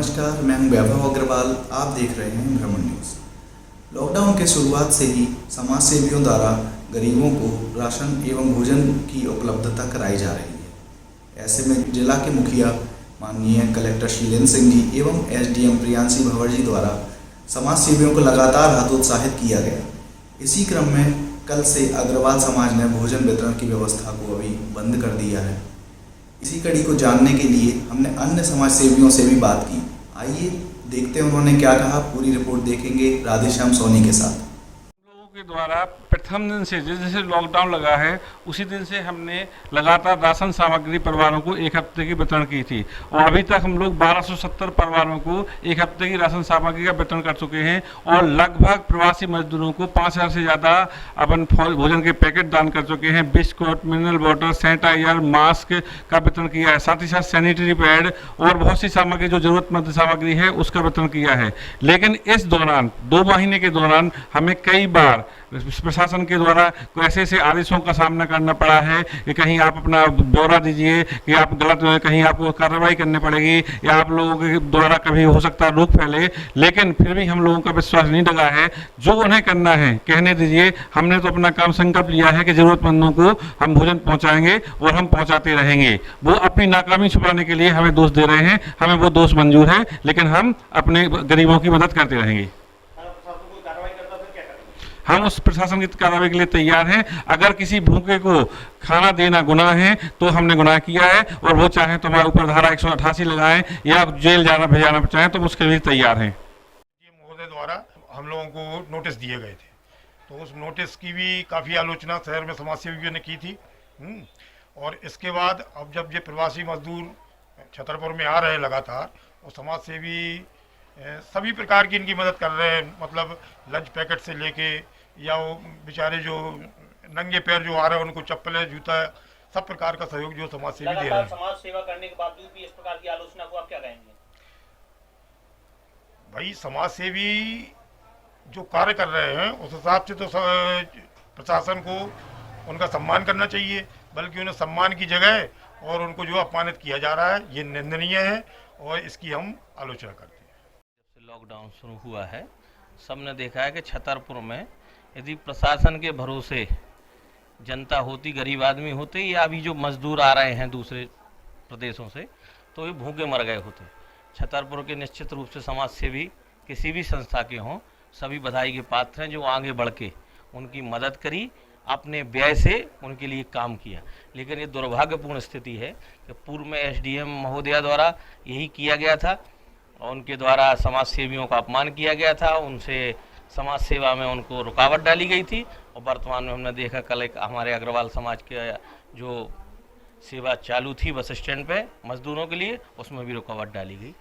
नमस्कार, मैं हूं वैभव अग्रवाल। आप देख रहे हैं भ्रमण न्यूज़। लॉकडाउन के शुरुआत से ही समाज सेवियों द्वारा गरीबों को राशन एवं भोजन की उपलब्धता कराई जा रही है। ऐसे में जिला के मुखिया माननीय कलेक्टर शीलेंद्र सिंह जी एवं एसडीएम प्रियांशी भंवर जी द्वारा समाज सेवियों को लगातार हतोत्साहित किया गया। इसी क्रम में कल से अग्रवाल समाज ने भोजन वितरण की व्यवस्था को अभी बंद कर दिया है। इसी कड़ी को जानने के लिए हमने अन्य समाज सेवियों से भी बात की। आइए देखते हैं उन्होंने क्या कहा। पूरी रिपोर्ट देखेंगे राधेश्याम सोनी के साथ। लोगों के द्वारा प्रथम दिन से जैसे लॉकडाउन लगा है उसी दिन से हमने लगातार राशन सामग्री परिवारों को एक हफ्ते की वितरण की थी और अभी तक हम लोग 1270 परिवारों को एक हफ्ते की राशन सामग्री का वितरण कर चुके हैं और लगभग प्रवासी मजदूरों को 5000 से ज़्यादा अपन भोजन के पैकेट दान कर चुके हैं। Biscuit, mineral water, sanitiser, mask का वितरण किया है। साथ ही साथ सैनिटरी पैड और बहुत सी सामग्री जो जरूरतमंद सामग्री है उसका वितरण किया है। लेकिन इस दौरान 2 महीने के दौरान हमें कई बार प्रशासन के द्वारा ऐसे ऐसे आदेशों का सामना करना पड़ा है कि कहीं आप अपना ब्यौरा दीजिए कि आप गलत कहीं आपको कार्रवाई करनी पड़ेगी या आप लोगों के द्वारा कभी हो सकता है रोक फैले। लेकिन फिर भी हम लोगों का विश्वास नहीं लगा है। जो उन्हें करना है कहने दीजिए। हमने तो अपना काम संकल्प लिया है कि जरूरतमंदों को हम भोजन पहुंचाएंगे और हम पहुंचाते रहेंगे। वो अपनी नाकामी छुपाने के लिए हमें दोष दे रहे हैं, हमें वो दोष मंजूर है, लेकिन हम अपने गरीबों की मदद करते रहेंगे। हम उस प्रशासन की कार्रवाई के लिए तैयार हैं। अगर किसी भूखे को खाना देना गुनाह है तो हमने गुनाह किया है और वो चाहे तो हमारे ऊपर धारा 188 लगाएं या जेल जाना भेजाना चाहें तो उसके लिए तैयार हैं। महोदय द्वारा हम लोगों को नोटिस दिए गए थे तो उस नोटिस की भी काफ़ी आलोचना शहर में समाज सेवियों ने की थी। और इसके बाद अब जब ये प्रवासी मजदूर छतरपुर में आ रहे हैं लगातार और समाज सेवी सभी प्रकार की इनकी मदद कर रहे हैं, मतलब लंच पैकेट से लेके या वो बेचारे जो नंगे पैर जो आ रहे हैं उनको चप्पलें, जूता, सब प्रकार का सहयोग जो समाज सेवी दे रहे हैं। समाज सेवा करने के बावजूद भी इस प्रकार की आलोचना को आप क्या कहेंगे? भाई समाज सेवी जो कार्य कर रहे हैं उस हिसाब से तो प्रशासन को उनका सम्मान करना चाहिए, बल्कि उन्हें सम्मान की जगह और उनको जो अपमानित किया जा रहा है ये निंदनीय है और इसकी हम आलोचना करते हैं। लॉकडाउन शुरू हुआ है, सबने देखा है कि छतरपुर में यदि प्रशासन के भरोसे जनता होती, गरीब आदमी होते या अभी जो मजदूर आ रहे हैं दूसरे प्रदेशों से तो ये भूखे मर गए होते। छतरपुर के निश्चित रूप से समाज सेवी किसी भी संस्था के हों सभी बधाई के पात्र हैं जो आगे बढ़ के उनकी मदद करी, अपने व्यय से उनके लिए काम किया। लेकिन ये दुर्भाग्यपूर्ण स्थिति है कि पूर्व में एसडीएम महोदया द्वारा यही किया गया था। उनके द्वारा समाज सेवियों का अपमान किया गया था, उनसे समाज सेवा में उनको रुकावट डाली गई थी और वर्तमान में हमने देखा कल एक हमारे अग्रवाल समाज के जो सेवा चालू थी बस स्टैंड पे मजदूरों के लिए उसमें भी रुकावट डाली गई।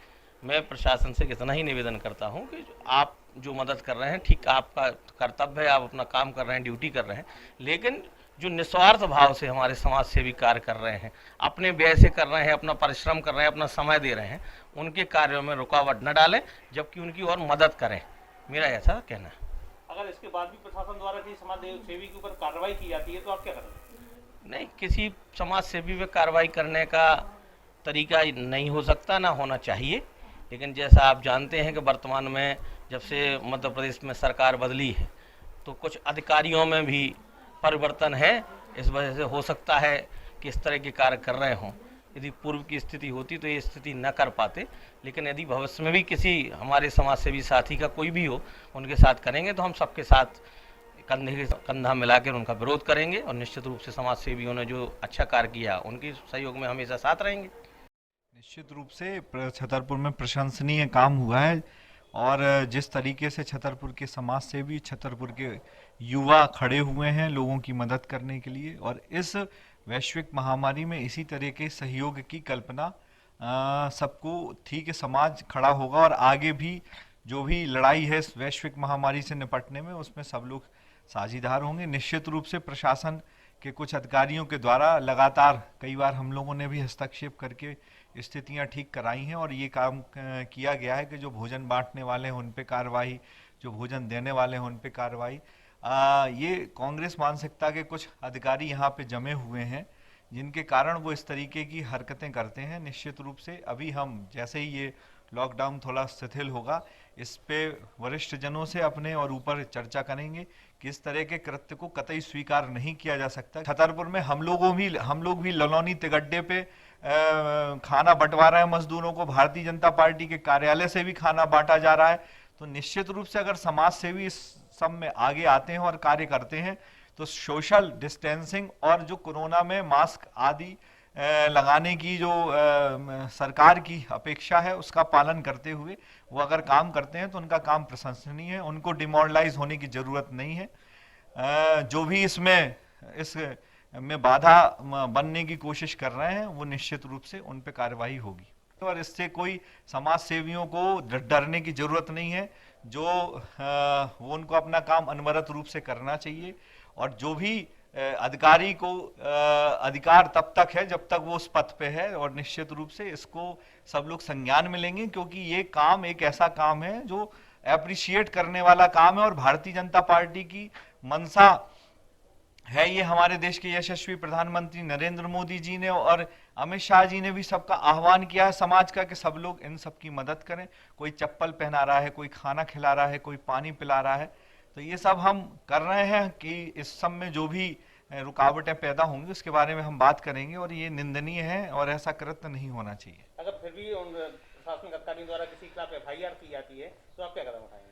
मैं प्रशासन से कितना ही निवेदन करता हूं कि आप जो मदद कर रहे हैं ठीक आपका कर्तव्य है, आप अपना काम कर रहे हैं, ड्यूटी कर रहे हैं, लेकिन जो निस्वार्थ भाव से हमारे समाज सेवी कार्य कर रहे हैं, अपने व्यय से कर रहे हैं, अपना परिश्रम कर रहे हैं, अपना समय दे रहे हैं, उनके कार्यों में रुकावट न डालें जबकि उनकी और मदद करें। मेरा ऐसा कहना है। अगर इसके बाद भी प्रशासन द्वारा किसी समाज सेवी के ऊपर कार्रवाई की जाती है तो आप क्या करेंगे? नहीं, किसी समाज सेवी पे कार्रवाई करने का तरीका नहीं हो सकता, ना होना चाहिए। लेकिन जैसा आप जानते हैं कि वर्तमान में जब से मध्य प्रदेश में सरकार बदली है तो कुछ अधिकारियों में भी परिवर्तन है। इस वजह से हो सकता है कि इस तरह के कार्य कर रहे हों। यदि पूर्व की स्थिति होती तो ये स्थिति न कर पाते, लेकिन यदि भविष्य में भी किसी हमारे समाज सेवी साथी का कोई भी हो उनके साथ करेंगे तो हम सबके साथ कंधे से कंधा मिलाकर उनका विरोध करेंगे और निश्चित रूप से समाज सेवियों ने जो अच्छा कार्य किया उनके सहयोग में हमेशा साथ रहेंगे। निश्चित रूप से छतरपुर में प्रशंसनीय काम हुआ है और जिस तरीके से छतरपुर के समाज सेवी, छतरपुर के युवा खड़े हुए हैं लोगों की मदद करने के लिए और इस वैश्विक महामारी में इसी तरह के सहयोग की कल्पना सबको थी कि समाज खड़ा होगा और आगे भी जो भी लड़ाई है इस वैश्विक महामारी से निपटने में उसमें सब लोग साझीदार होंगे। निश्चित रूप से प्रशासन के कुछ अधिकारियों के द्वारा लगातार कई बार हम लोगों ने भी हस्तक्षेप करके स्थितियां ठीक कराई हैं और ये काम किया गया है कि जो भोजन बांटने वाले हैं उन पे कार्रवाई, जो भोजन देने वाले हैं उन पे कार्रवाई। ये कांग्रेस मानसिकता के कुछ अधिकारी यहाँ पे जमे हुए हैं जिनके कारण वो इस तरीके की हरकतें करते हैं। निश्चित रूप से अभी हम जैसे ही ये लॉकडाउन थोड़ा शिथिल होगा, इस पे वरिष्ठ जनों से अपने और ऊपर चर्चा करेंगे कि इस तरह के कृत्य को कतई स्वीकार नहीं किया जा सकता। छतरपुर में हम लोग भी ललौनी तिगड्डे पे खाना बंटवा रहे हैं मजदूरों को, भारतीय जनता पार्टी के कार्यालय से भी खाना बांटा जा रहा है। तो निश्चित रूप से अगर समाज सेवी इस सब में आगे आते हैं और कार्य करते हैं तो सोशल डिस्टेंसिंग और जो कोरोना में मास्क आदि लगाने की जो सरकार की अपेक्षा है उसका पालन करते हुए वो अगर काम करते हैं तो उनका काम प्रशंसनीय है, उनको डिमोरलाइज होने की जरूरत नहीं है। जो भी इस में बाधा बनने की कोशिश कर रहे हैं वो निश्चित रूप से उन पे कार्रवाई होगी और इससे कोई समाज सेवियों को डरने की जरूरत नहीं है। जो वो उनको अपना काम अनवरत रूप से करना चाहिए और जो भी अधिकारी को अधिकार तब तक है जब तक वो उस पद पे है और निश्चित रूप से इसको सब लोग संज्ञान में लेंगे क्योंकि ये काम एक ऐसा काम है जो एप्रिशिएट करने वाला काम है और भारतीय जनता पार्टी की मंशा है। ये हमारे देश के यशस्वी प्रधानमंत्री नरेंद्र मोदी जी ने और अमित शाह जी ने भी सबका आह्वान किया है समाज का कि सब लोग इन सब की मदद करें। कोई चप्पल पहना रहा है, कोई खाना खिला रहा है, कोई पानी पिला रहा है, तो ये सब हम कर रहे हैं कि इस सब में जो भी रुकावटें पैदा होंगी उसके बारे में हम बात करेंगे और ये निंदनीय है और ऐसा कृत्य नहीं होना चाहिए। अगर फिर भी उन प्रशासनिक अधिकारियों द्वारा किसी के खिलाफ एफआईआर की जाती है तो आप क्या कदम उठाएंगे?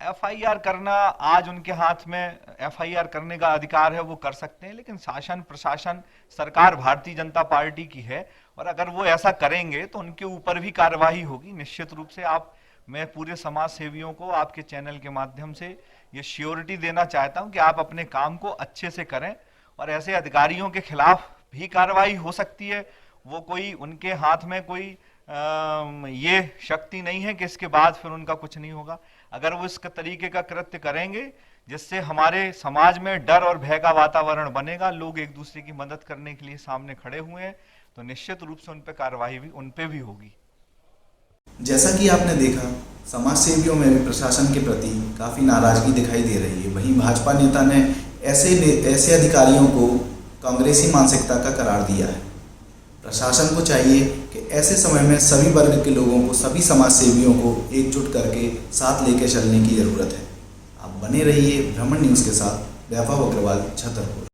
एफआईआर करना आज उनके हाथ में एफआईआर करने का अधिकार है, वो कर सकते हैं, लेकिन शासन प्रशासन सरकार भारतीय जनता पार्टी की है और अगर वो ऐसा करेंगे तो उनके ऊपर भी कार्रवाई होगी। निश्चित रूप से मैं पूरे समाज सेवियों को आपके चैनल के माध्यम से ये श्योरिटी देना चाहता हूं कि आप अपने काम को अच्छे से करें और ऐसे अधिकारियों के खिलाफ भी कार्रवाई हो सकती है। वो कोई उनके हाथ में कोई ये शक्ति नहीं है कि इसके बाद फिर उनका कुछ नहीं होगा। अगर वो इस तरीके का कृत्य करेंगे जिससे हमारे समाज में डर और भय का वातावरण बनेगा, लोग एक दूसरे की मदद करने के लिए सामने खड़े हुए हैं, तो निश्चित रूप से उन पर कार्रवाई भी उन पे भी होगी। जैसा कि आपने देखा, समाज सेवियों में भी प्रशासन के प्रति काफ़ी नाराजगी दिखाई दे रही है। वहीं भाजपा नेता ने ऐसे अधिकारियों को कांग्रेसी मानसिकता का करार दिया है। प्रशासन को चाहिए कि ऐसे समय में सभी वर्ग के लोगों को, सभी समाज सेवियों को एकजुट करके साथ लेकर चलने की ज़रूरत है। आप बने रहिए भ्रमण न्यूज़ के साथ। वैभव अग्रवाल, छतरपुर।